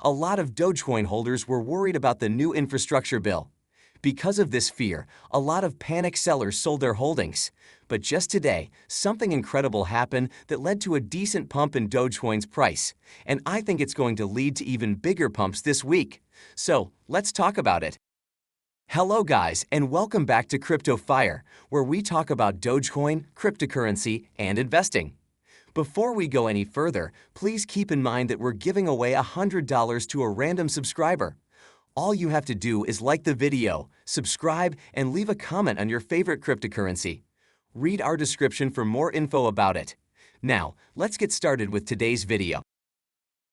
a lot of Dogecoin holders were worried about the new infrastructure bill. Because of this fear, a lot of panic sellers sold their holdings. But just today, something incredible happened that led to a decent pump in Dogecoin's price, and I think it's going to lead to even bigger pumps this week. So, let's talk about it. Hello guys, and welcome back to Crypto Fire, where we talk about Dogecoin, cryptocurrency, and investing. Before we go any further, please keep in mind that we're giving away $100 to a random subscriber. All you have to do is like the video, subscribe, and leave a comment on your favorite cryptocurrency. Read our description for more info about it. Now, let's get started with today's video.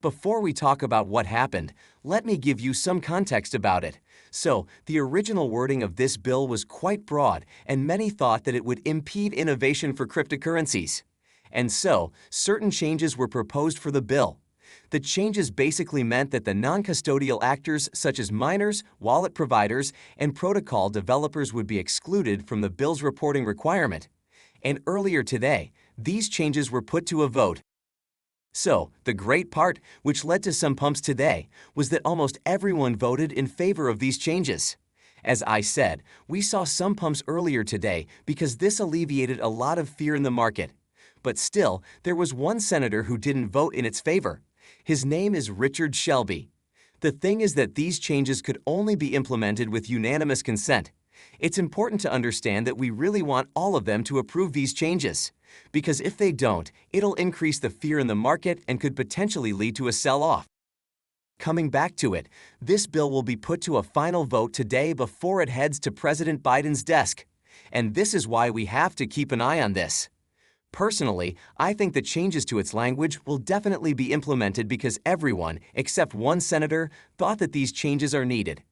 Before we talk about what happened, let me give you some context about it. So, the original wording of this bill was quite broad, and many thought that it would impede innovation for cryptocurrencies. And so, certain changes were proposed for the bill. The changes basically meant that the non-custodial actors such as miners, wallet providers, and protocol developers would be excluded from the bill's reporting requirement. And earlier today, these changes were put to a vote. So, the great part, which led to some pumps today, was that almost everyone voted in favor of these changes. As I said, we saw some pumps earlier today because this alleviated a lot of fear in the market. But still, there was one senator who didn't vote in its favor. His name is Richard Shelby. The thing is that these changes could only be implemented with unanimous consent. It's important to understand that we really want all of them to approve these changes. Because if they don't, it'll increase the fear in the market and could potentially lead to a sell-off. Coming back to it, this bill will be put to a final vote today before it heads to President Biden's desk. And this is why we have to keep an eye on this. Personally, I think the changes to its language will definitely be implemented because everyone, except one senator, thought that these changes are needed.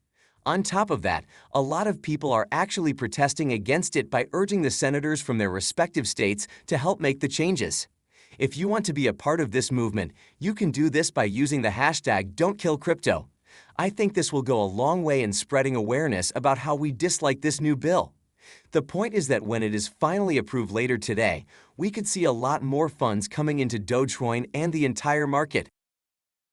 On top of that, a lot of people are actually protesting against it by urging the senators from their respective states to help make the changes. If you want to be a part of this movement, you can do this by using the hashtag #Don'tKillCrypto. I think this will go a long way in spreading awareness about how we dislike this new bill. The point is that when it is finally approved later today, we could see a lot more funds coming into Dogecoin and the entire market.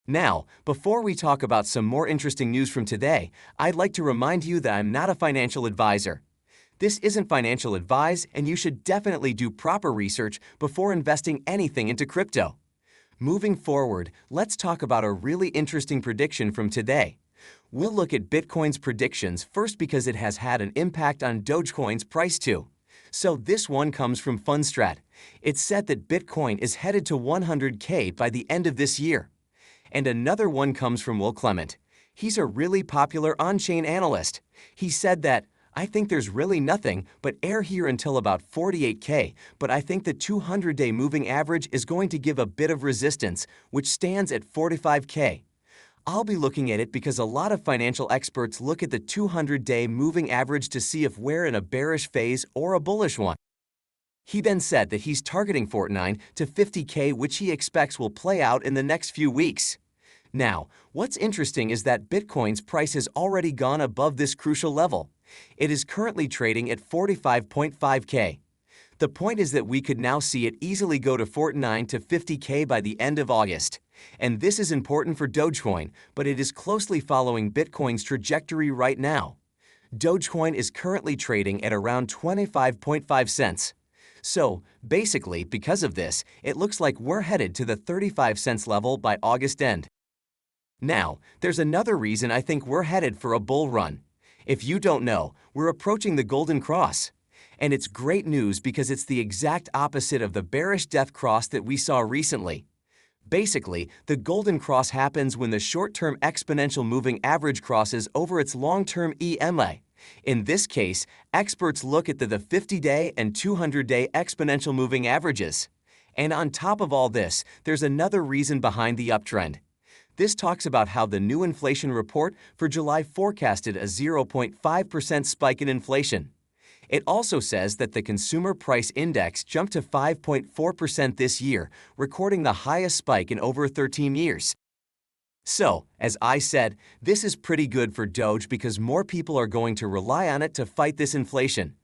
Now, before we talk about some more interesting news from today, I'd like to remind you that I'm not a financial advisor. This isn't financial advice, and you should definitely do proper research before investing anything into crypto. Moving forward, let's talk about a really interesting prediction from today. We'll look at Bitcoin's predictions first because it has had an impact on Dogecoin's price too. So this one comes from Fundstrat. It's said that Bitcoin is headed to 100K by the end of this year. And another one comes from Will Clement. He's a really popular on-chain analyst. He said that, "I think there's really nothing but air here until about 48K, but I think the 200-day moving average is going to give a bit of resistance, which stands at 45K. I'll be looking at it because a lot of financial experts look at the 200-day moving average to see if we're in a bearish phase or a bullish one." He then said that he's targeting 49 to 50K, which he expects will play out in the next few weeks. Now, what's interesting is that Bitcoin's price has already gone above this crucial level. It is currently trading at 45.5K. The point is that we could now see it easily go to 49 to 50K by the end of August. And this is important for Dogecoin, but it is closely following Bitcoin's trajectory right now. Dogecoin is currently trading at around 25.5 cents. So, basically, because of this, it looks like we're headed to the 35 cents level by August end. Now, there's another reason I think we're headed for a bull run. If you don't know, we're approaching the Golden Cross. And it's great news because it's the exact opposite of the bearish death cross that we saw recently. Basically, the Golden Cross happens when the short-term exponential moving average crosses over its long-term EMA. In this case, experts look at the 50-day and 200-day exponential moving averages. And on top of all this, there's another reason behind the uptrend. This talks about how the new inflation report for July forecasted a 0.5% spike in inflation. It also says that the Consumer Price Index jumped to 5.4% this year, recording the highest spike in over 13 years. So, as I said, this is pretty good for Doge because more people are going to rely on it to fight this inflation.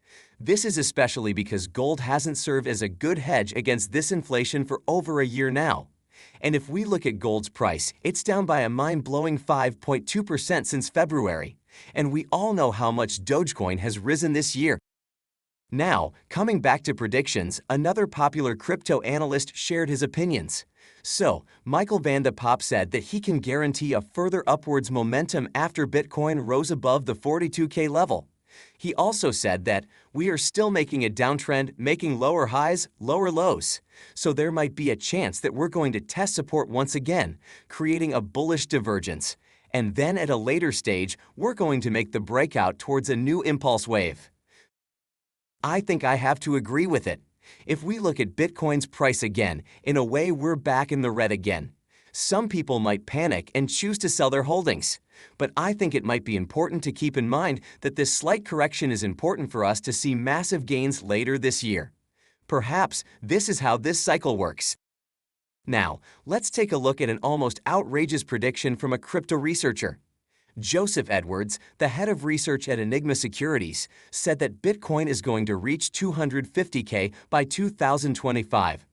This is especially because gold hasn't served as a good hedge against this inflation for over a year now. And if we look at gold's price, it's down by a mind-blowing 5.2% since February. And we all know how much Dogecoin has risen this year. Now, coming back to predictions, another popular crypto analyst shared his opinions. So, Michael Van de Poppe said that he can guarantee a further upwards momentum after Bitcoin rose above the 42K level. He also said that we are still making a downtrend, making lower highs, lower lows. So there might be a chance that we're going to test support once again, creating a bullish divergence. And then at a later stage, we're going to make the breakout towards a new impulse wave. I think I have to agree with it. If we look at Bitcoin's price again, in a way we're back in the red again. Some people might panic and choose to sell their holdings. But I think it might be important to keep in mind that this slight correction is important for us to see massive gains later this year. Perhaps this is how this cycle works. Now, let's take a look at an almost outrageous prediction from a crypto researcher. Joseph Edwards, the head of research at Enigma Securities, said that Bitcoin is going to reach 250K by 2025.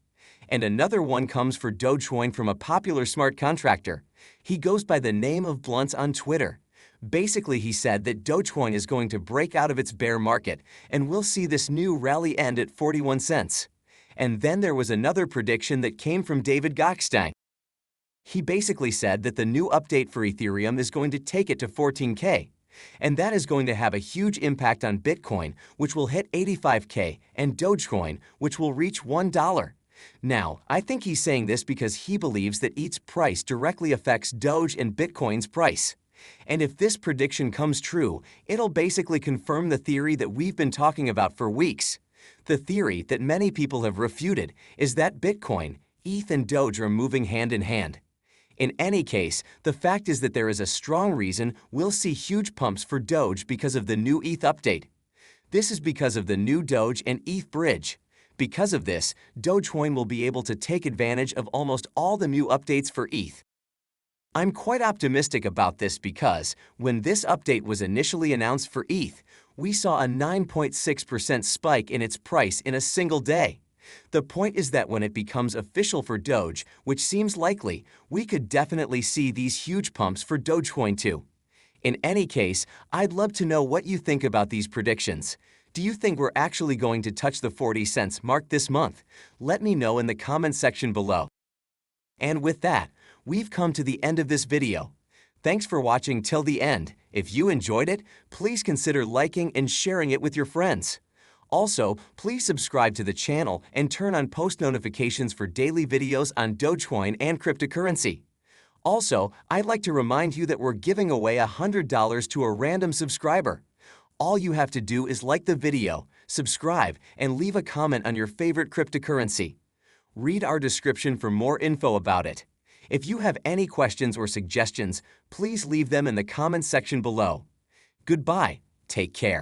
And another one comes for Dogecoin from a popular smart contractor. He goes by the name of Blunt on Twitter. Basically, he said that Dogecoin is going to break out of its bear market, and we'll see this new rally end at 41 cents. And then there was another prediction that came from David Gokhshtein. He basically said that the new update for Ethereum is going to take it to 14K. And that is going to have a huge impact on Bitcoin, which will hit 85K, and Dogecoin, which will reach $1. Now, I think he's saying this because he believes that ETH's price directly affects Doge and Bitcoin's price. And if this prediction comes true, it'll basically confirm the theory that we've been talking about for weeks. The theory that many people have refuted is that Bitcoin, ETH, and Doge are moving hand in hand. In any case, the fact is that there is a strong reason we'll see huge pumps for Doge because of the new ETH update. This is because of the new Doge and ETH bridge. Because of this, Dogecoin will be able to take advantage of almost all the new updates for ETH. I'm quite optimistic about this because, when this update was initially announced for ETH, we saw a 9.6% spike in its price in a single day. The point is that when it becomes official for Doge, which seems likely, we could definitely see these huge pumps for Dogecoin too. In any case, I'd love to know what you think about these predictions. Do you think we're actually going to touch the 40 cents mark this month? Let me know in the comment section below. And with that, we've come to the end of this video. Thanks for watching till the end. If you enjoyed it, please consider liking and sharing it with your friends. Also, please subscribe to the channel and turn on post notifications for daily videos on Dogecoin and cryptocurrency. Also, I'd like to remind you that we're giving away $100 to a random subscriber. All you have to do is like the video, subscribe, and leave a comment on your favorite cryptocurrency. Read our description for more info about it. If you have any questions or suggestions, please leave them in the comment section below. Goodbye. Take care.